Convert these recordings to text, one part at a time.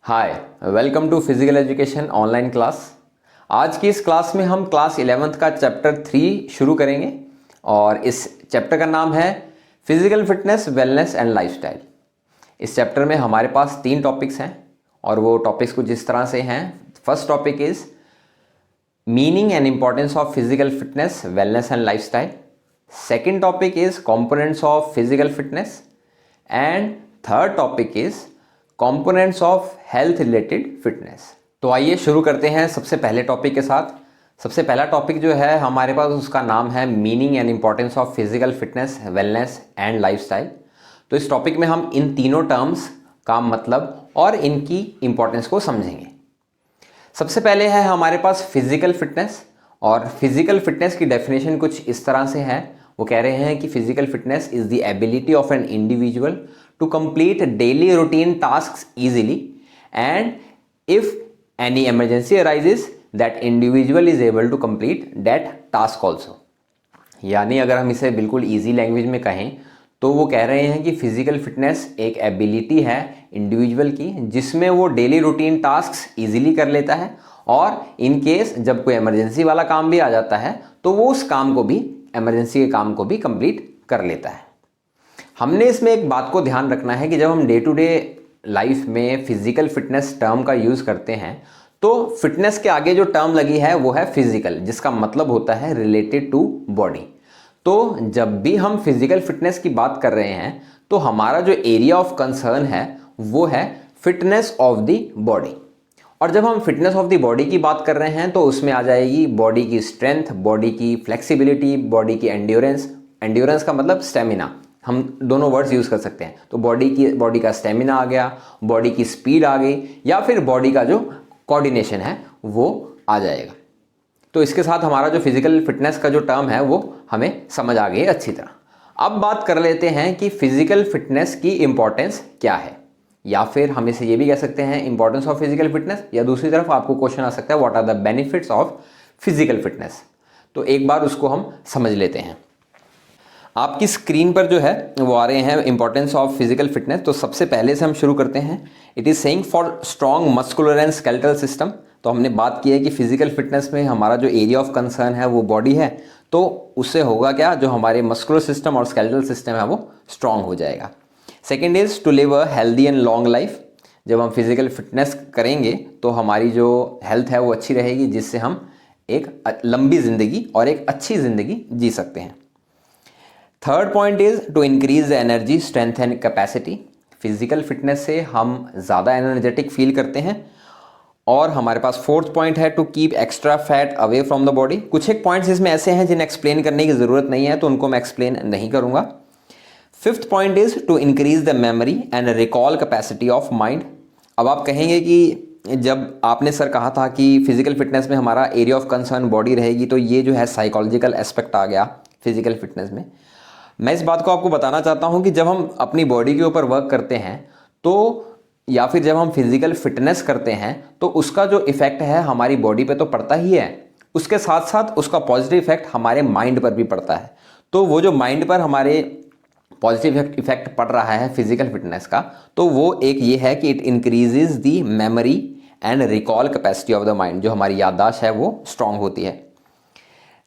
Hi, welcome to physical education online class. आज की इस क्लास में हम क्लास 11th का चैप्टर 3 शुरू करेंगे और इस चैप्टर का नाम है physical fitness, wellness and lifestyle. इस चैप्टर में हमारे पास 3 टॉपिक्स हैं और वो टॉपिक्स कुछ इस तरह से हैं। First topic is meaning and importance of physical fitness, wellness and lifestyle. Second topic is components of physical fitness and third topic is components of health related fitness. तो आइए शुरू करते हैं सबसे पहले टॉपिक के साथ। सबसे पहला टॉपिक जो है हमारे पास उसका नाम है meaning and importance of physical fitness, wellness and lifestyle. तो इस टॉपिक में हम इन तीनों टर्म्स का मतलब और इनकी इंपॉर्टेंस को समझेंगे। सबसे पहले है हमारे पास फिजिकल फिटनेस, और फिजिकल फिटनेस की डेफिनेशन कुछ इस तरह से है। वो कह रहे हैं कि physical fitness is the ability of an individual to complete daily routine tasks easily and if any emergency arises that individual is able to complete that task also. यानी अगर हम इसे बिल्कुल ईजी लैंग्वेज में कहें तो वो कह रहे हैं कि फिजिकल फिटनेस एक एबिलिटी है इंडिविजुअल की जिसमें वो डेली रूटीन टास्क्स इजीली कर लेता है और इन केस जब कोई इमरजेंसी वाला काम भी आ जाता है तो वो उस काम को भी, इमरजेंसी के काम को भी कंप्लीट कर लेता है। हमने इसमें एक बात को ध्यान रखना है कि जब हम डे टू डे लाइफ में फिजिकल फिटनेस टर्म का यूज़ करते हैं तो फिटनेस के आगे जो टर्म लगी है वो है फिजिकल, जिसका मतलब होता है रिलेटेड टू बॉडी। तो जब भी हम फिजिकल फिटनेस की बात कर रहे हैं तो हमारा जो एरिया ऑफ कंसर्न है वो है फिटनेस ऑफ द बॉडी। और जब हम फिटनेस ऑफ द बॉडी की बात कर रहे हैं तो उसमें आ जाएगी बॉडी की स्ट्रेंथ, बॉडी की फ्लेक्सिबिलिटी, बॉडी की एंड्योरेंस। एंड्योरेंस का मतलब स्टेमिना, हम दोनों वर्ड्स यूज़ कर सकते हैं। तो बॉडी का स्टेमिना आ गया, बॉडी की स्पीड आ गई, या फिर बॉडी का जो कोऑर्डिनेशन है वो आ जाएगा। तो इसके साथ हमारा जो फिजिकल फिटनेस का जो टर्म है वो हमें समझ आ गई अच्छी तरह। अब बात कर लेते हैं कि फिजिकल फिटनेस की इंपॉर्टेंस क्या है, या फिर हम इसे ये भी कह सकते हैं इंपॉर्टेंस ऑफ फिजिकल फिटनेस, या दूसरी तरफ आपको क्वेश्चन आ सकता है what are the benefits of physical fitness. तो एक बार उसको हम समझ लेते हैं। आपकी स्क्रीन पर जो है वो आ रहे हैं इंपॉर्टेंस ऑफ फिजिकल फिटनेस। तो सबसे पहले से हम शुरू करते हैं। It is saying for strong muscular and skeletal system. तो हमने बात की है कि फिजिकल फिटनेस में हमारा जो एरिया ऑफ कंसर्न है वो बॉडी है, तो उससे होगा क्या, जो हमारे मस्कुलर सिस्टम और स्केलेटल सिस्टम है वो स्ट्रॉन्ग हो जाएगा। Second is to live a healthy and long life. जब हम फिजिकल फिटनेस करेंगे तो हमारी जो हेल्थ है वो अच्छी रहेगी, जिससे हम एक लंबी ज़िंदगी और एक अच्छी ज़िंदगी जी सकते हैं। Third point is to increase the energy, strength and capacity. Physical fitness से हम ज़्यादा एनर्जेटिक फील करते हैं। और हमारे पास फोर्थ पॉइंट है to keep extra fat away from the body. कुछ एक पॉइंट्स इसमें ऐसे हैं जिन्हें एक्सप्लेन करने की ज़रूरत नहीं है, तो उनको मैं एक्सप्लेन नहीं करूँगा। Fifth point is to increase the memory and recall capacity of mind. अब आप कहेंगे कि जब आपने सर कहा था कि फिजिकल फिटनेस में हमारा एरिया ऑफ कंसर्न बॉडी रहेगी, तो ये जो है साइकोलॉजिकल एस्पेक्ट आ गया फिजिकल फिटनेस में। मैं इस बात को आपको बताना चाहता हूं कि जब हम अपनी बॉडी के ऊपर वर्क करते हैं तो, या फिर जब हम फिजिकल फिटनेस करते हैं तो उसका जो इफेक्ट है हमारी बॉडी पे तो पड़ता ही है, उसके साथ साथ उसका पॉजिटिव इफेक्ट हमारे माइंड पर भी पड़ता है। तो वो जो माइंड पर हमारे पॉजिटिव इफेक्ट पड़ रहा है फिजिकल फिटनेस का, तो वो एक ये है कि it increases the memory and recall capacity of the mind. जो हमारी याददाश्त है वो स्ट्रांग होती है।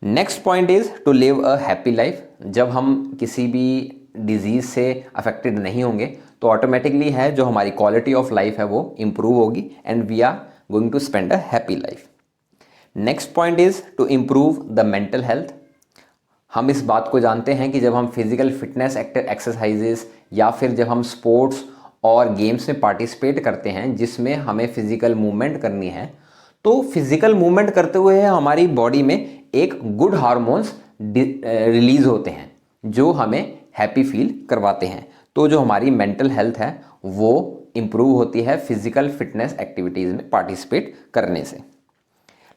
Next point is to live a happy life. जब हम किसी भी डिजीज़ से अफेक्टेड नहीं होंगे तो ऑटोमेटिकली है जो हमारी क्वालिटी ऑफ लाइफ है वो इम्प्रूव होगी and we are going to spend a happy life. Next point is to improve the mental health. हम इस बात को जानते हैं कि जब हम फिजिकल फिटनेस एक्सरसाइजेस या फिर जब हम स्पोर्ट्स और गेम्स में पार्टिसिपेट करते हैं जिसमें हमें फिजिकल मूवमेंट करनी है, तो फिजिकल मूवमेंट करते हुए हमारी बॉडी में एक गुड हार्मोन्स रिलीज होते हैं जो हमें हैप्पी फील करवाते हैं। तो जो हमारी मेंटल हेल्थ है वो इम्प्रूव होती है फिजिकल फिटनेस एक्टिविटीज़ में पार्टिसिपेट करने से।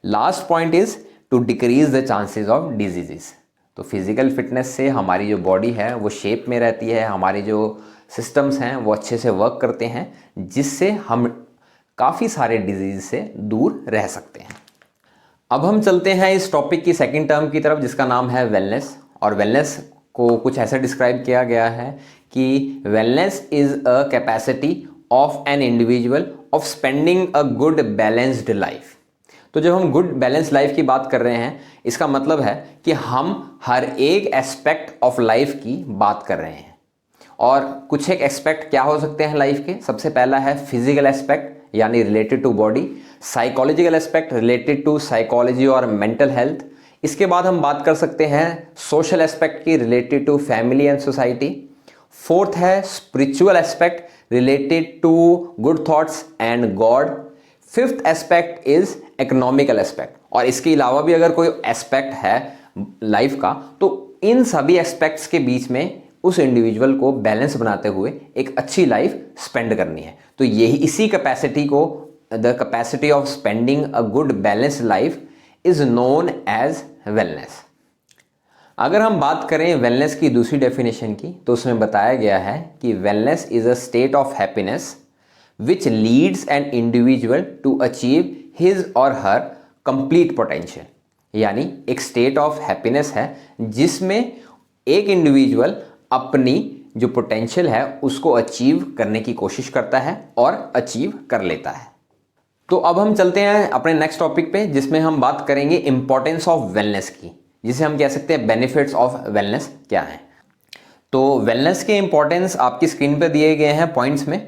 Last point is to decrease the chances of diseases. तो फिजिकल फिटनेस से हमारी जो बॉडी है वो शेप में रहती है, हमारी जो सिस्टम्स हैं वो अच्छे से वर्क करते हैं, जिससे हम काफ़ी सारे डिजीज से दूर रह सकते हैं। अब हम चलते हैं इस टॉपिक की सेकंड टर्म की तरफ, जिसका नाम है वेलनेस। और वेलनेस को कुछ ऐसा डिस्क्राइब किया गया है कि wellness is a capacity of an individual of spending a good balanced life. तो जब हम गुड बैलेंस लाइफ की बात कर रहे हैं, इसका मतलब है कि हम हर एक एस्पेक्ट ऑफ लाइफ की बात कर रहे हैं। और कुछ एक एस्पेक्ट क्या हो सकते हैं लाइफ के? सबसे पहला है फिजिकल एस्पेक्ट यानी related to body, psychological aspect related to psychology और मेंटल हेल्थ। इसके बाद हम बात कर सकते हैं सोशल एस्पेक्ट की related to family and society. Fourth है spiritual aspect related to good thoughts and God. Fifth aspect is economical aspect. और इसके अलावा भी अगर कोई एस्पेक्ट है लाइफ का, तो इन सभी एस्पेक्ट्स के बीच में उस इंडिविजुअल को बैलेंस बनाते हुए एक अच्छी लाइफ स्पेंड करनी है। तो यही इसी कैपेसिटी को, the capacity of spending a good balance life is known as wellness. अगर हम बात करें वेलनेस की दूसरी डेफिनेशन की, तो उसमें बताया गया है कि wellness is a state of happiness which leads an individual to achieve his or her complete potential. यानी एक स्टेट ऑफ हैप्पीनेस है जिसमें एक इंडिविजुअल अपनी जो पोटेंशियल है उसको अचीव करने की कोशिश करता है और अचीव कर लेता है। तो अब हम चलते हैं अपने नेक्स्ट टॉपिक पे, जिसमें हम बात करेंगे इंपॉर्टेंस ऑफ वेलनेस की, जिसे हम कह सकते हैं बेनिफिट्स ऑफ वेलनेस क्या है। तो वेलनेस के इंपॉर्टेंस आपकी स्क्रीन पर दिए गए हैं पॉइंट्स में।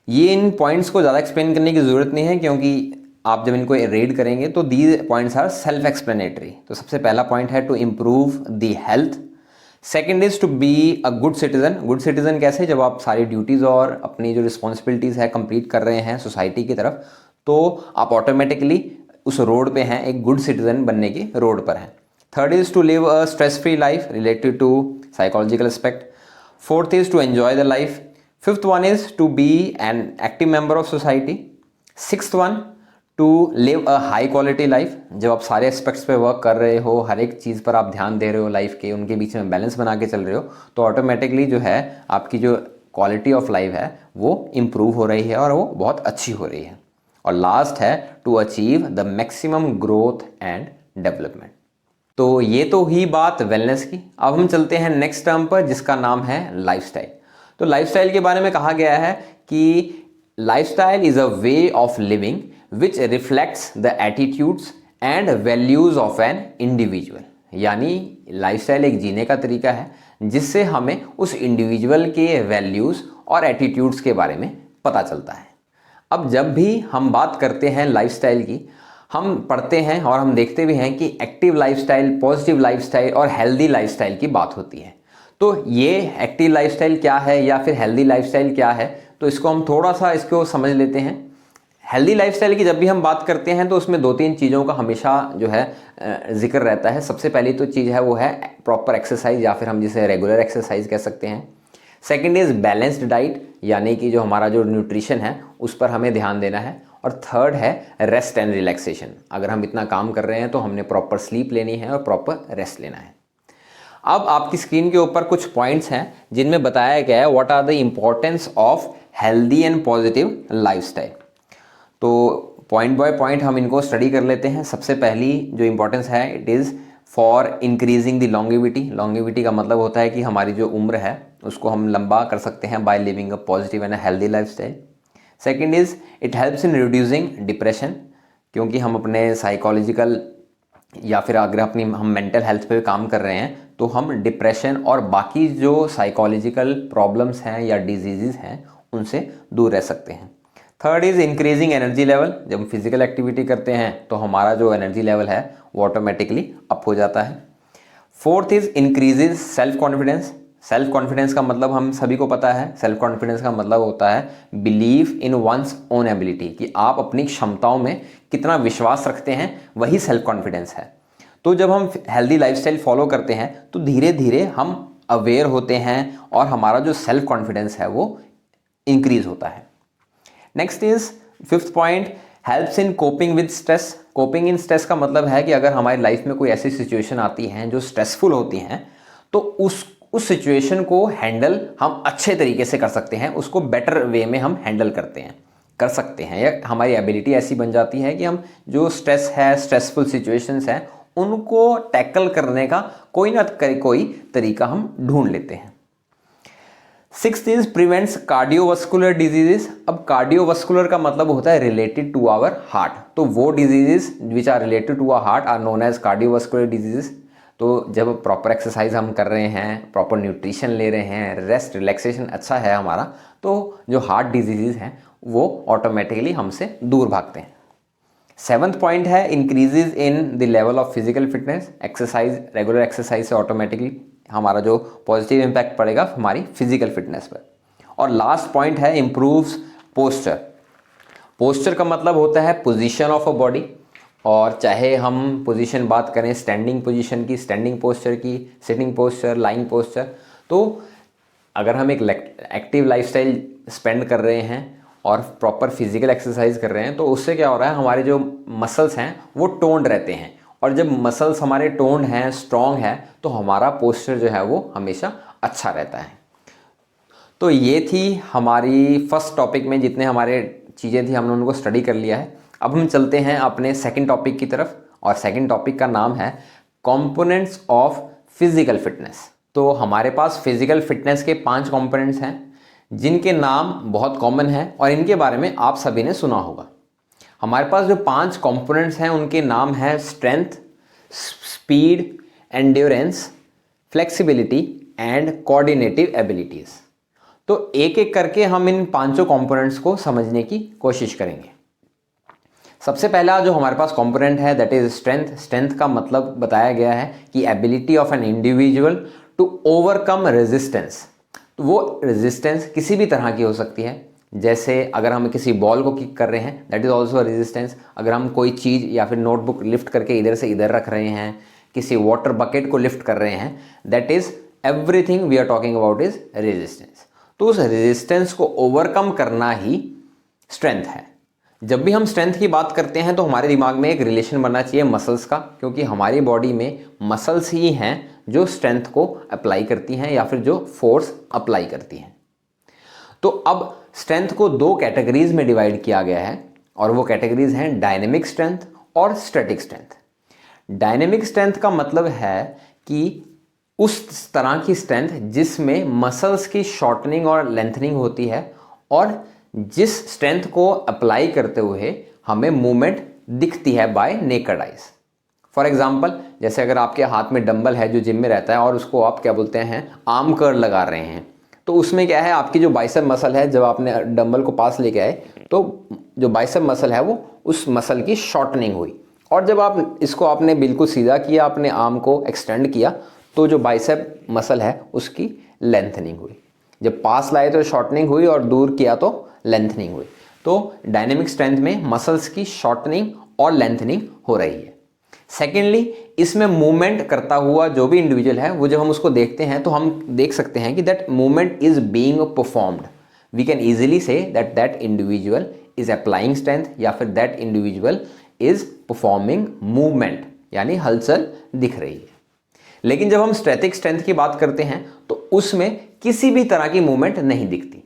ये इन पॉइंट्स को ज़्यादा एक्सप्लेन करने की ज़रूरत नहीं है, क्योंकि आप जब इनको रीड करेंगे तो these points are self explanatory. तो सबसे पहला पॉइंट है to improve the health. Second is to be a good citizen. Good citizen कैसे? जब आप सारी ड्यूटीज़ और अपनी जो रिस्पॉन्सिबिलिटीज़ है कंप्लीट कर रहे हैं सोसाइटी की तरफ, तो आप ऑटोमेटिकली उस रोड पे हैं, एक गुड सिटीजन बनने की रोड पर हैं। Third is to live a stress free life related to psychological aspect. Fourth is to enjoy the life. Fifth one is to be an active member of society. Sixth one to live a high quality life. जब आप सारे aspects पे work कर रहे हो, हर एक चीज़ पर आप ध्यान दे रहे हो लाइफ के, उनके बीच में बैलेंस बना के चल रहे हो, तो ऑटोमेटिकली जो है आपकी जो क्वालिटी ऑफ लाइफ है वो इम्प्रूव हो रही है और वो बहुत अच्छी हो रही है। और लास्ट है to achieve the maximum growth and development. तो ये तो ही बात वेलनेस की। अब हम चलते हैं नेक्स्ट टर्म पर, जिसका नाम है लाइफस्टाइल। तो लाइफस्टाइल के बारे में कहा गया है कि lifestyle is a way of living which reflects the attitudes and values of an individual। यानी लाइफस्टाइल एक जीने का तरीका है जिससे हमें उस इंडिविजुअल के वैल्यूज़ और एटीट्यूड्स के बारे में पता चलता है। अब जब भी हम बात करते हैं लाइफस्टाइल की, हम पढ़ते हैं और हम देखते भी हैं कि एक्टिव लाइफस्टाइल, पॉजिटिव लाइफस्टाइल और हेल्दी लाइफस्टाइल की बात होती है। तो ये एक्टिव लाइफस्टाइल क्या है या फिर हेल्दी लाइफस्टाइल क्या है, तो इसको हम थोड़ा सा इसको समझ लेते हैं। हेल्दी लाइफस्टाइल की जब भी हम बात करते हैं तो उसमें दो तीन चीज़ों का हमेशा जो है जिक्र रहता है। सबसे पहली तो चीज़ है वो है प्रॉपर एक्सरसाइज, या फिर हम जिसे रेगुलर एक्सरसाइज कह सकते हैं। सेकंड इज़ बैलेंस्ड डाइट, यानी कि जो हमारा जो न्यूट्रिशन है उस पर हमें ध्यान देना है। और थर्ड है रेस्ट एंड रिलैक्सेशन। अगर हम इतना काम कर रहे हैं तो हमने प्रॉपर स्लीप लेनी है और प्रॉपर रेस्ट लेना है। अब आपकी स्क्रीन के ऊपर कुछ पॉइंट्स हैं जिनमें बताया गया है what are the importance of healthy and positive lifestyle. तो पॉइंट बाय पॉइंट हम इनको स्टडी कर लेते हैं। सबसे पहली जो इम्पोर्टेंस है, it is for increasing the longevity. Longevity का मतलब होता है कि हमारी जो उम्र है उसको हम लंबा कर सकते हैं by living a positive and a healthy lifestyle. Second is it helps in reducing depression, क्योंकि हम अपने साइकोलॉजिकल या फिर अगर अपनी हम मेंटल हेल्थ पे काम कर रहे हैं तो हम डिप्रेशन और बाकी जो साइकोलॉजिकल प्रॉब्लम्स हैं या डिजीज़ हैं उनसे दूर रह सकते हैं। Third is increasing energy level. जब हम फिजिकल एक्टिविटी करते हैं तो हमारा जो एनर्जी लेवल है वो ऑटोमेटिकली अप हो जाता है। Fourth is increases self confidence. Self confidence का मतलब हम सभी को पता है, सेल्फ कॉन्फिडेंस का मतलब होता है believe in one's own ability, कि आप अपनी क्षमताओं में कितना विश्वास रखते हैं, वही सेल्फ कॉन्फिडेंस है। तो जब हम हेल्दी लाइफस्टाइल फॉलो करते हैं तो धीरे धीरे हम अवेयर होते हैं और हमारा जो सेल्फ कॉन्फिडेंस है वो इंक्रीज होता है। Next is fifth point, helps in coping with stress. Coping in stress का मतलब है कि अगर हमारी लाइफ में कोई ऐसी सिचुएशन आती हैं जो स्ट्रेसफुल होती हैं तो उस सिचुएशन को हैंडल हम अच्छे तरीके से कर सकते हैं, उसको बेटर वे में हम हैंडल कर सकते हैं, या हमारी एबिलिटी ऐसी बन जाती है कि हम जो स्ट्रेस है, स्ट्रेसफुल सिचुएशंस हैं, उनको टैकल करने का कोई ना कोई तरीका हम ढूंढ लेते हैं। Sixth is prevents cardiovascular diseases. अब कार्डियोवास्कुलर का मतलब होता है रिलेटेड टू आवर हार्ट, तो वो diseases which are related to our heart are known as cardiovascular diseases. तो जब प्रॉपर एक्सरसाइज हम कर रहे हैं, प्रॉपर न्यूट्रिशन ले रहे हैं, रेस्ट रिलैक्सेशन अच्छा है हमारा, तो जो हार्ट डिजीजेज हैं वो ऑटोमेटिकली हमसे दूर भागते हैं। सेवंथ पॉइंट है increases in the level of physical fitness. Exercise, regular exercise से ऑटोमेटिकली हमारा जो पॉजिटिव इम्पैक्ट पड़ेगा हमारी फिजिकल फिटनेस पर। और लास्ट पॉइंट है इम्प्रूव्स पोस्चर। पोस्चर का मतलब होता है पोजीशन ऑफ अ बॉडी, और चाहे हम पोजीशन बात करें स्टैंडिंग पोजीशन की, स्टैंडिंग पोस्चर की, सिटिंग पोस्चर, लाइंग पोस्चर, तो अगर हम एक एक्टिव लाइफस्टाइल स्पेंड कर रहे हैं और प्रॉपर फिजिकल एक्सरसाइज कर रहे हैं तो उससे क्या हो रहा है, हमारे जो मसल्स हैं वो टोन्ड रहते हैं, और जब मसल्स हमारे टोन्ड हैं, स्ट्रॉन्ग है, तो हमारा पोस्चर जो है वो हमेशा अच्छा रहता है। तो ये थी हमारी फर्स्ट टॉपिक में जितने हमारे चीज़ें थी हमने उनको स्टडी कर लिया है। अब हम चलते हैं अपने सेकंड टॉपिक की तरफ, और सेकंड टॉपिक का नाम है कंपोनेंट्स ऑफ फिजिकल फिटनेस। तो हमारे पास फिजिकल फिटनेस के 5 कंपोनेंट्स हैं जिनके नाम बहुत कॉमन है और इनके बारे में आप सभी ने सुना होगा। हमारे पास जो 5 कंपोनेंट्स हैं उनके नाम हैं strength, speed, endurance, flexibility and coordinative abilities. तो एक एक करके हम इन 5 कंपोनेंट्स को समझने की कोशिश करेंगे। सबसे पहला जो हमारे पास कंपोनेंट है दैट इज स्ट्रेंथ। स्ट्रेंथ का मतलब बताया गया है कि ability of an individual to overcome resistance. तो वो रेजिस्टेंस किसी भी तरह की हो सकती है, जैसे अगर हम किसी बॉल को किक कर रहे हैं दैट इज ऑल्सो रेजिस्टेंस। अगर हम कोई चीज़ या फिर नोटबुक लिफ्ट करके इधर से इधर रख रहे हैं, किसी वाटर बकेट को लिफ्ट कर रहे हैं, that is everything we are talking about is resistance. तो उस रेजिस्टेंस को ओवरकम करना ही स्ट्रेंथ है। जब भी हम स्ट्रेंथ की बात करते हैं तो हमारे दिमाग में एक रिलेशन बनना चाहिए मसल्स का, क्योंकि हमारी बॉडी में मसल्स ही हैं जो स्ट्रेंथ को अप्लाई करती हैं या फिर जो फोर्स अप्लाई करती हैं। तो अब स्ट्रेंथ को 2 कैटेगरीज में डिवाइड किया गया है, और वो कैटेगरीज हैं डायनेमिक स्ट्रेंथ और स्टैटिक स्ट्रेंथ। डायनेमिक स्ट्रेंथ का मतलब है कि उस तरह की स्ट्रेंथ जिसमें मसल्स की शॉर्टनिंग और लेंथनिंग होती है, और जिस स्ट्रेंथ को अप्लाई करते हुए हमें मूवमेंट दिखती है bye naked eyes. For example, जैसे अगर आपके हाथ में डंबल है जो जिम में रहता है और उसको आप क्या बोलते हैं आर्म कर्ल लगा रहे हैं, तो उसमें क्या है आपकी जो बाइसेप मसल है, जब आपने डंबल को पास लेके आए तो जो बाइसेप मसल है वो उस मसल की शॉर्टनिंग हुई, और जब आप इसको आपने बिल्कुल सीधा किया, अपने आर्म को एक्सटेंड किया, तो जो बाइसेप मसल है उसकी लेंथनिंग हुई। जब पास लाए तो शॉर्टनिंग हुई और दूर किया तो लेंथनिंग हुई। तो डायनेमिक स्ट्रेंथ में मसल्स की शॉर्टनिंग और लेंथनिंग हो रही है। सेकेंडली, इसमें मूवमेंट करता हुआ जो भी इंडिविजुअल है वो जब हम उसको देखते हैं तो हम देख सकते हैं कि that movement is being performed. We can easily say that that individual is applying strength, या फिर that individual is performing movement, यानी हलचल दिख रही है। लेकिन जब हम स्टैटिक स्ट्रेंथ की बात करते हैं तो उसमें किसी भी तरह की मूवमेंट नहीं दिखती।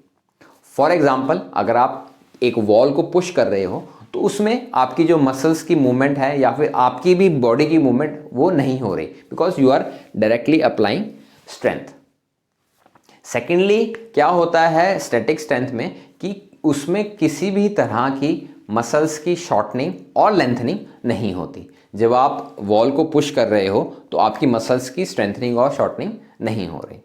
फॉर एग्जाम्पल, अगर आप एक वॉल को पुश कर रहे हो तो उसमें आपकी जो मसल्स की मूवमेंट है या फिर आपकी भी बॉडी की मूवमेंट वो नहीं हो रही, because you are directly applying strength. Secondly, क्या होता है स्टैटिक स्ट्रेंथ में कि उसमें किसी भी तरह की मसल्स की शॉर्टनिंग और लेंथनिंग नहीं होती। जब आप वॉल को पुश कर रहे हो तो आपकी मसल्स की स्ट्रेंथनिंग और शॉर्टनिंग नहीं हो रही।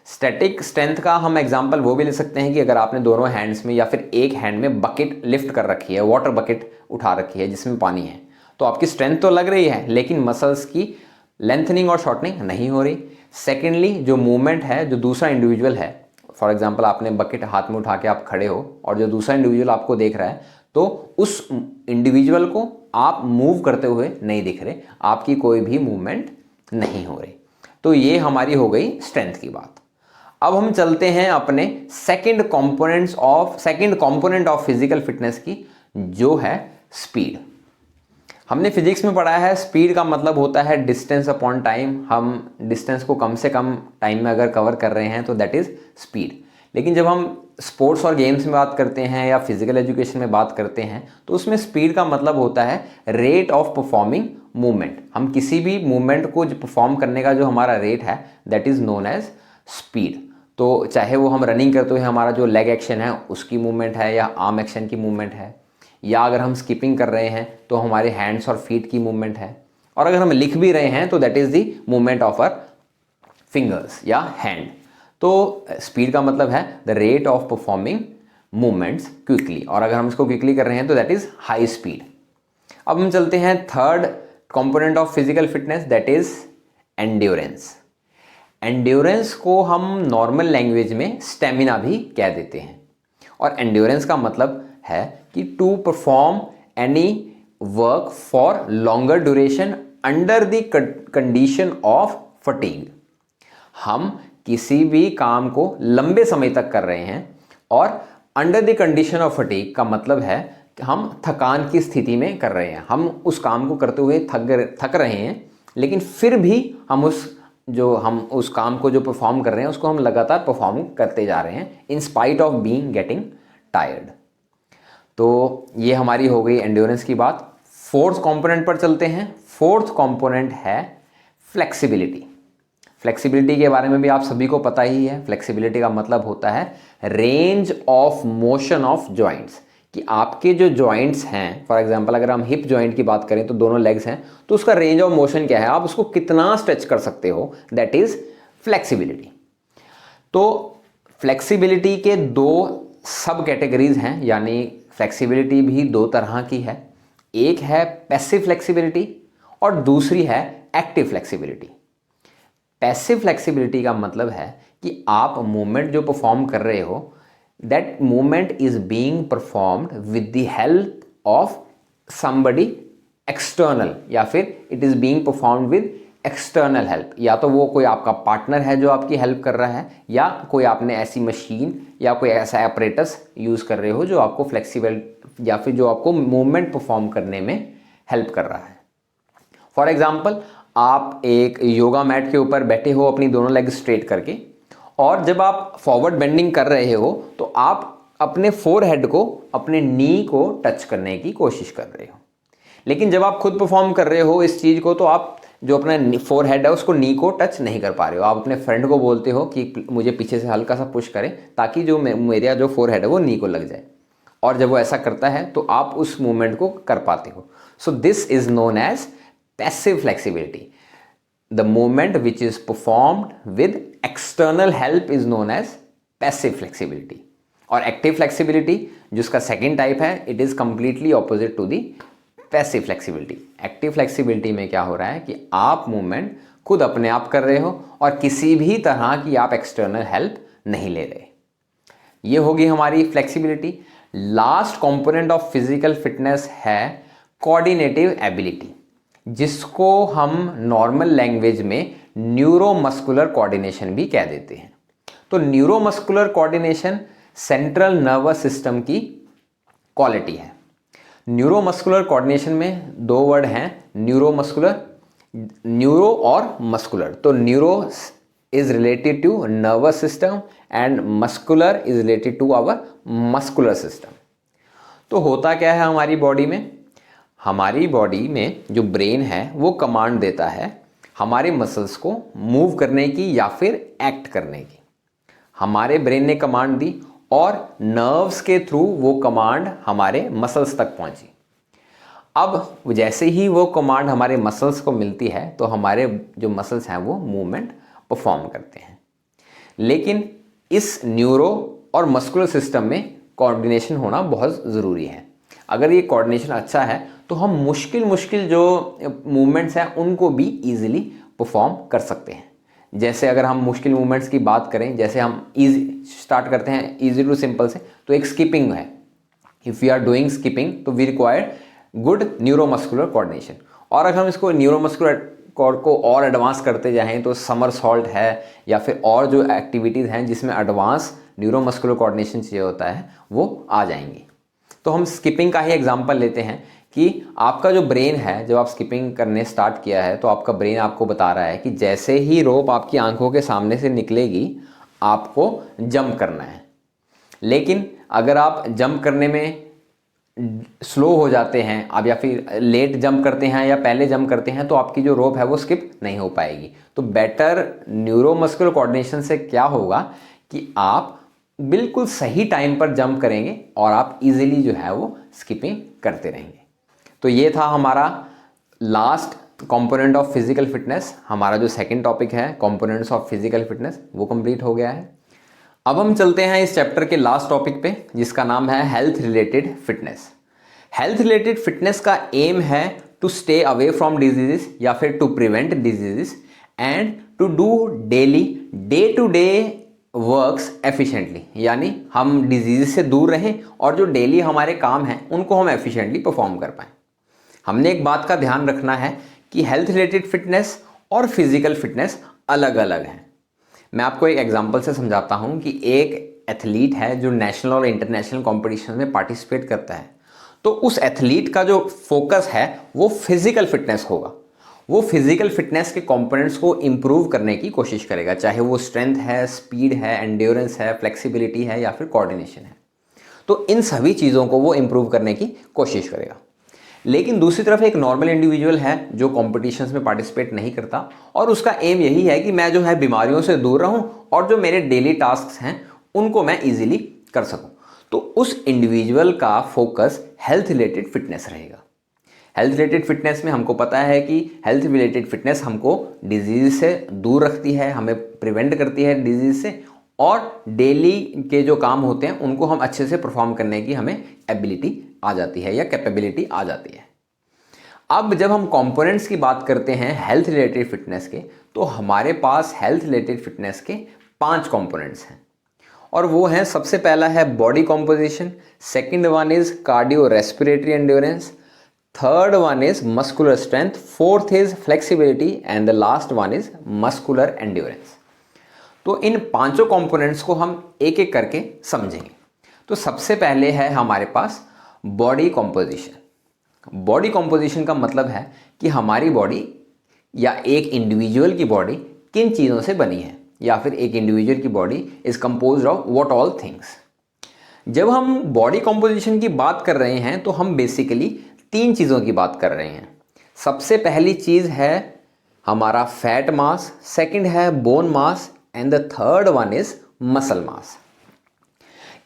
स्टैटिक स्ट्रेंथ का हम एग्जांपल वो भी ले सकते हैं कि अगर आपने दोनों हैंड्स में या फिर एक हैंड में बकेट लिफ्ट कर रखी है, वाटर बकेट उठा रखी है जिसमें पानी है, तो आपकी स्ट्रेंथ तो लग रही है लेकिन मसल्स की लेंथनिंग और शॉर्टनिंग नहीं हो रही। सेकेंडली, जो मूवमेंट है, जो दूसरा इंडिविजुअल है, फॉर एग्जाम्पल आपने बकेट हाथ में उठा के आप खड़े हो और जो दूसरा इंडिविजुअल आपको देख रहा है, तो उस इंडिविजुअल को आप मूव करते हुए नहीं दिख रहे, आपकी कोई भी मूवमेंट नहीं हो रही। तो ये हमारी हो गई स्ट्रेंथ की बात। अब हम चलते हैं अपने second component of physical fitness की, जो है स्पीड। हमने फिजिक्स में पढ़ा है स्पीड का मतलब होता है डिस्टेंस अपॉन टाइम। हम डिस्टेंस को कम से कम टाइम में अगर कवर कर रहे हैं तो दैट इज स्पीड। लेकिन जब हम स्पोर्ट्स और गेम्स में बात करते हैं या फिजिकल एजुकेशन में बात करते हैं तो उसमें स्पीड का मतलब होता है रेट ऑफ परफॉर्मिंग मूवमेंट। हम किसी भी मूवमेंट को परफॉर्म करने का जो हमारा रेट है that is known as speed. तो चाहे वो हम रनिंग करते हुए हमारा जो लेग एक्शन है उसकी मूवमेंट है या आर्म एक्शन की मूवमेंट है, या अगर हम स्किपिंग कर रहे हैं तो हमारे हैंड्स और फीट की मूवमेंट है, और अगर हम लिख भी रहे हैं तो that is the movement of our fingers या हैंड। तो स्पीड का मतलब है the rate of performing movements quickly, और अगर हम इसको क्विकली कर रहे हैं तो दैट इज़ हाई स्पीड। अब हम चलते हैं third component of physical fitness, that is endurance. Endurance को हम नॉर्मल लैंग्वेज में स्टेमिना भी कह देते हैं, और एंड्योरेंस का मतलब है कि to perform any work for longer duration under the condition of fatigue. हम किसी भी काम को लंबे समय तक कर रहे हैं, और under the condition of fatigue का मतलब है कि हम थकान की स्थिति में कर रहे हैं। हम उस काम को करते हुए थक रहे हैं, लेकिन फिर भी हम उस काम को जो परफॉर्म कर रहे हैं उसको हम लगातार परफॉर्म करते जा रहे हैं in spite of being getting tired. तो ये हमारी हो गई एंड्योरेंस की बात। फोर्थ कंपोनेंट पर चलते हैं। फोर्थ कंपोनेंट है फ्लेक्सिबिलिटी। फ्लेक्सिबिलिटी के बारे में भी आप सभी को पता ही है। फ्लेक्सिबिलिटी का मतलब होता है range of motion of joints, कि आपके जो जॉइंट्स हैं, फॉर एग्जांपल अगर हम हिप जॉइंट की बात करें तो दोनों लेग्स हैं, तो उसका रेंज ऑफ मोशन क्या है, आप उसको कितना स्ट्रेच कर सकते हो, दैट इज फ्लेक्सिबिलिटी। तो फ्लेक्सिबिलिटी के दो सब कैटेगरीज हैं, यानी फ्लेक्सिबिलिटी भी दो तरह की है। एक है पैसिव फ्लेक्सिबिलिटी और दूसरी है एक्टिव फ्लेक्सिबिलिटी। पैसिव फ्लेक्सिबिलिटी का मतलब है कि आप मूवमेंट जो परफॉर्म कर रहे हो, that movement is being performed with the help of somebody external, या फिर it is being performed with external help. या तो वो कोई आपका पार्टनर है जो आपकी हेल्प कर रहा है, या कोई आपने ऐसी मशीन या कोई ऐसा एपरेटस यूज़ कर रहे हो जो आपको फ्लेक्सिबल या फिर जो आपको मूवमेंट परफॉर्म करने में हेल्प कर रहा है। फॉर एग्जाम्पल, आप एक योगा मैट के ऊपर बैठे हो अपनी दोनों लेग स्ट्रेट करके, और जब आप फॉरवर्ड बेंडिंग कर रहे हो तो आप अपने फोरहेड को अपने नी को टच करने की कोशिश कर रहे हो। लेकिन जब आप खुद परफॉर्म कर रहे हो इस चीज़ को, तो आप जो अपना फोरहेड है उसको नी को टच नहीं कर पा रहे हो। आप अपने फ्रेंड को बोलते हो कि मुझे पीछे से हल्का सा पुश करें ताकि जो मेरा जो फोरहेड है वो नी को लग जाए, और जब वो ऐसा करता है तो आप उस मूवमेंट को कर पाते हो। So this is known as passive flexibility. The movement which is performed with external help is known as passive flexibility. और active flexibility जिसका second type है, it is completely opposite to the passive flexibility. Active flexibility में क्या हो रहा है कि आप movement खुद अपने आप कर रहे हो और किसी भी तरह की आप external help नहीं ले रहे। ये होगी हमारी flexibility। Last component of physical fitness है coordinative ability, जिसको हम नॉर्मल लैंग्वेज में न्यूरोमस्कुलर कोऑर्डिनेशन भी कह देते हैं। तो neuromuscular coordination central nervous system की क्वालिटी है। न्यूरोमस्कुलर कोऑर्डिनेशन में दो वर्ड हैं, न्यूरोमस्कुलर, न्यूरो और मस्कुलर। तो neuro is related to nervous system and muscular is related to our muscular system. तो होता क्या है हमारी बॉडी में, हमारी बॉडी में जो ब्रेन है वो कमांड देता है हमारे मसल्स को मूव करने की या फिर एक्ट करने की। हमारे ब्रेन ने कमांड दी और नर्व्स के थ्रू वो कमांड हमारे मसल्स तक पहुंची। अब जैसे ही वो कमांड हमारे मसल्स को मिलती है तो हमारे जो मसल्स हैं वो मूवमेंट परफॉर्म करते हैं। लेकिन इस न्यूरो और मस्कुलर सिस्टम में कोऑर्डिनेशन होना बहुत ज़रूरी है। अगर ये कोऑर्डिनेशन अच्छा है तो हम मुश्किल जो मूवमेंट्स हैं उनको भी ईजिली परफॉर्म कर सकते हैं। जैसे अगर हम मुश्किल मूवमेंट्स की बात करें, जैसे हम इजी स्टार्ट करते हैं इजी टू सिंपल से, तो एक स्किपिंग है। If we are doing skipping तो we require good neuromuscular coordination. और अगर हम इसको न्यूरोमस्कुलर को और एडवांस करते जाएँ तो समरसॉल्ट है या फिर और जो एक्टिविटीज़ हैं जिसमें एडवांस न्यूरोमस्कुलर कोऑर्डिनेशन चाहिए होता है वो आ जाएंगी। तो हम स्किपिंग का ही एग्जांपल लेते हैं कि आपका जो ब्रेन है, जब आप स्किपिंग करने स्टार्ट किया है तो आपका ब्रेन आपको बता रहा है कि जैसे ही रोप आपकी आंखों के सामने से निकलेगी आपको जंप करना है। लेकिन अगर आप जंप करने में स्लो हो जाते हैं आप, या फिर लेट जंप करते हैं या पहले जंप करते हैं, तो आपकी जो रोप है वो स्किप नहीं हो पाएगी। तो बेटर न्यूरोमस्कुलर कोऑर्डिनेशन से क्या होगा कि आप बिल्कुल सही टाइम पर जंप करेंगे और आप इजीली जो है वो स्किपिंग करते रहेंगे। तो ये था हमारा last component of physical fitness. हमारा जो सेकंड टॉपिक है कंपोनेंट्स ऑफ फिजिकल फिटनेस वो कंप्लीट हो गया है। अब हम चलते हैं इस चैप्टर के लास्ट टॉपिक पे, जिसका नाम है health related fitness. Health related fitness का एम है to stay away from diseases या फिर to prevent diseases and to do daily day to day works efficiently, यानी हम डिजीज से दूर रहें और जो डेली हमारे काम हैं उनको हम एफिशिएंटली परफॉर्म कर पाएँ। हमने एक बात का ध्यान रखना है कि हेल्थ रिलेटेड फिटनेस और फिजिकल फिटनेस अलग अलग हैं। मैं आपको एक एग्जांपल से समझाता हूं कि एक एथलीट है जो नेशनल और इंटरनेशनल कॉम्पिटिशन में पार्टिसिपेट करता है, तो उस एथलीट का जो फोकस है वो फिजिकल फिटनेस होगा। वो फिजिकल फिटनेस के कंपोनेंट्स को इम्प्रूव करने की कोशिश करेगा, चाहे वो स्ट्रेंथ है, स्पीड है, एंड्योरेंस है, फ्लेक्सिबिलिटी है या फिर कोऑर्डिनेशन है। तो इन सभी चीज़ों को वो इम्प्रूव करने की कोशिश करेगा। लेकिन दूसरी तरफ एक नॉर्मल इंडिविजुअल है जो कॉम्पिटिशन्स में पार्टिसिपेट नहीं करता और उसका एम यही है कि मैं जो है बीमारियों से दूर रहूं और जो मेरे डेली टास्क्स हैं उनको मैं इजीली कर सकूं। तो उस इंडिविजुअल का फोकस हेल्थ रिलेटेड फिटनेस रहेगा। हेल्थ रिलेटेड फिटनेस में हमको पता है कि हेल्थ रिलेटेड फिटनेस हमको डिजीज से दूर रखती है, हमें प्रिवेंट करती है डिजीज से, और डेली के जो काम होते हैं उनको हम अच्छे से परफॉर्म करने की हमें एबिलिटी आ जाती है या कैपेबिलिटी आ जाती है। अब जब हम कंपोनेंट्स की बात करते हैं हेल्थ रिलेटेड फिटनेस के, तो हमारे पास हेल्थ रिलेटेड फिटनेस के 5 कंपोनेंट्स हैं और वो हैं, सबसे पहला है body composition, second one is cardio respiratory endurance, third one is muscular strength, fourth is flexibility and the last one is muscular endurance. तो इन 5 कंपोनेंट्स को हम एक एक करके समझेंगे। तो सबसे पहले है हमारे पास बॉडी कॉम्पोजिशन। बॉडी कॉम्पोजिशन का मतलब है कि हमारी बॉडी या एक इंडिविजुअल की बॉडी किन चीज़ों से बनी है, या फिर एक इंडिविजुअल की body is composed of what all things. जब हम बॉडी कॉम्पोजिशन की बात कर रहे हैं तो हम बेसिकली 3 चीज़ों की बात कर रहे हैं। सबसे पहली चीज़ है हमारा फैट मास, सेकंड है bone mass and the third one is muscle mass.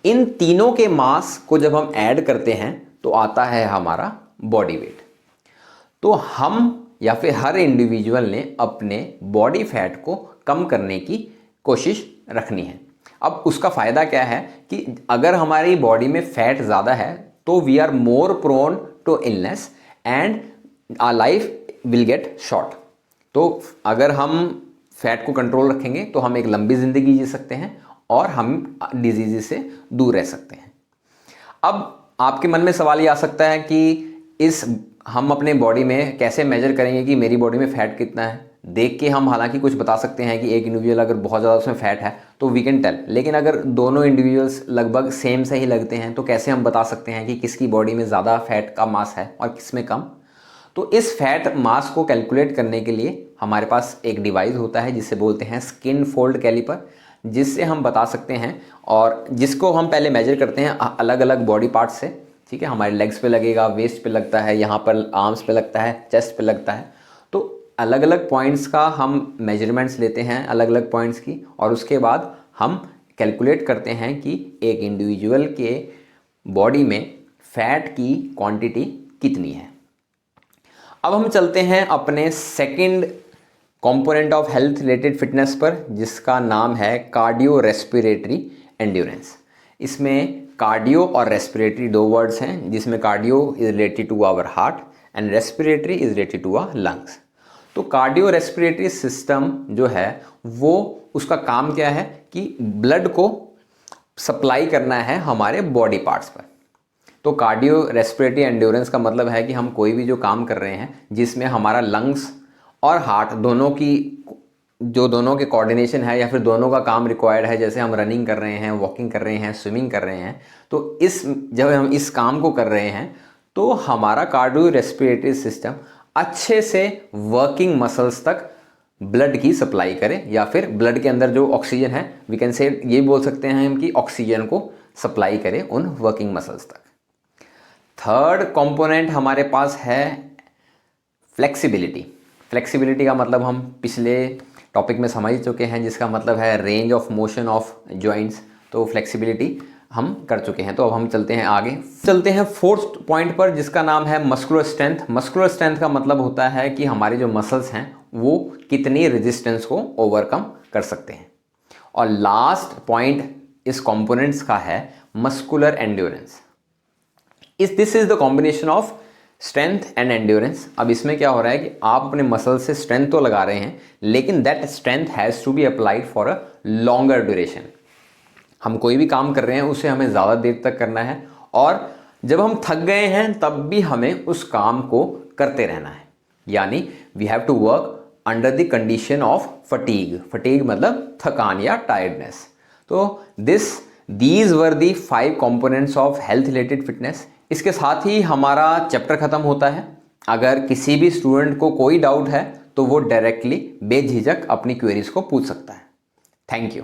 इन तीनों के मास को जब हम ऐड करते हैं तो आता है हमारा बॉडी वेट। तो हम या फिर हर इंडिविजुअल ने अपने बॉडी फैट को कम करने की कोशिश रखनी है। अब उसका फ़ायदा क्या है कि अगर हमारी बॉडी में फैट ज़्यादा है तो we are more prone to illness and our life will get short. तो अगर हम फैट को कंट्रोल रखेंगे तो हम एक लंबी ज़िंदगी जी सकते हैं और हम डिजीज़ से दूर रह सकते हैं। अब आपके मन में सवाल ये आ सकता है कि हम अपने बॉडी में कैसे मेजर करेंगे कि मेरी बॉडी में फ़ैट कितना है। देख के हम हालांकि कुछ बता सकते हैं कि एक इंडिविजुअल अगर बहुत ज़्यादा उसमें फ़ैट है तो वी कैन टेल, लेकिन अगर दोनों इंडिविजुअल्स लगभग सेम से ही लगते हैं तो कैसे हम बता सकते हैं कि किसकी बॉडी में ज़्यादा फैट का मास है और किस में कम। तो इस फैट मास को कैलकुलेट करने के लिए हमारे पास एक डिवाइस होता है जिसे बोलते हैं स्किन फोल्ड कैलिपर, जिससे हम बता सकते हैं और जिसको हम पहले मेजर करते हैं अलग अलग बॉडी पार्ट्स से। ठीक है, हमारे लेग्स पे लगेगा, वेस्ट पे लगता है, यहाँ पर आर्म्स पे लगता है, चेस्ट पे लगता है। तो अलग अलग पॉइंट्स का हम मेजरमेंट्स लेते हैं अलग अलग पॉइंट्स की, और उसके बाद हम कैलकुलेट करते हैं कि एक इंडिविजुअल के बॉडी में फ़ैट की क्वांटिटी कितनी है। अब हम चलते हैं अपने second component of health related fitness पर, जिसका नाम है कार्डियो रेस्पिरेटरी एंड्योरेंस। इसमें कार्डियो और रेस्पिरेटरी 2 वर्ड्स हैं, जिसमें cardio is related to our heart and respiratory is related to our lungs. तो कार्डियो रेस्पिरेटरी सिस्टम जो है वो उसका काम क्या है कि ब्लड को सप्लाई करना है हमारे बॉडी पार्ट्स पर। तो कार्डियो रेस्पिरेटरी एंड्योरेंस का मतलब है कि हम कोई भी जो काम कर रहे हैं जिसमें हमारा लंग्स और हार्ट दोनों के कोऑर्डिनेशन है या फिर दोनों का काम रिक्वायर्ड है, जैसे हम रनिंग कर रहे हैं, वॉकिंग कर रहे हैं, स्विमिंग कर रहे हैं, तो जब हम इस काम को कर रहे हैं तो हमारा कार्डियो रेस्पिरेटरी सिस्टम अच्छे से वर्किंग मसल्स तक ब्लड की सप्लाई करे, या फिर ब्लड के अंदर जो ऑक्सीजन है वी कैन से ये बोल सकते हैं हम कि ऑक्सीजन को सप्लाई करे उन वर्किंग मसल्स तक। थर्ड कंपोनेंट हमारे पास है फ्लेक्सिबिलिटी। फ्लेक्सिबिलिटी का मतलब हम पिछले टॉपिक में समझ चुके हैं, जिसका मतलब है range of motion of joints. तो फ्लेक्सिबिलिटी हम कर चुके हैं। तो अब हम चलते हैं आगे, चलते हैं फोर्थ पॉइंट पर, जिसका नाम है मस्कुलर स्ट्रेंथ। मस्कुलर स्ट्रेंथ का मतलब होता है कि हमारे जो मसल्स हैं वो कितनी रेजिस्टेंस को ओवरकम कर सकते हैं। और लास्ट पॉइंट इस कंपोनेंट्स का है muscular endurance. This is the combination of strength and endurance. अब इसमें क्या हो रहा है कि आप अपने मसल से स्ट्रेंथ तो लगा रहे हैं, लेकिन that strength has to be applied for a longer duration. हम कोई भी काम कर रहे हैं उसे हमें ज़्यादा देर तक करना है, और जब हम थक गए हैं तब भी हमें उस काम को करते रहना है। यानी we have to work under the condition of fatigue. Fatigue मतलब थकान या टायर्डनेस। तो these were the 5 components of health related fitness. इसके साथ ही हमारा चैप्टर ख़त्म होता है। अगर किसी भी स्टूडेंट को कोई डाउट है तो वो डायरेक्टली बेझिझक अपनी क्वेरीज को पूछ सकता है। Thank you.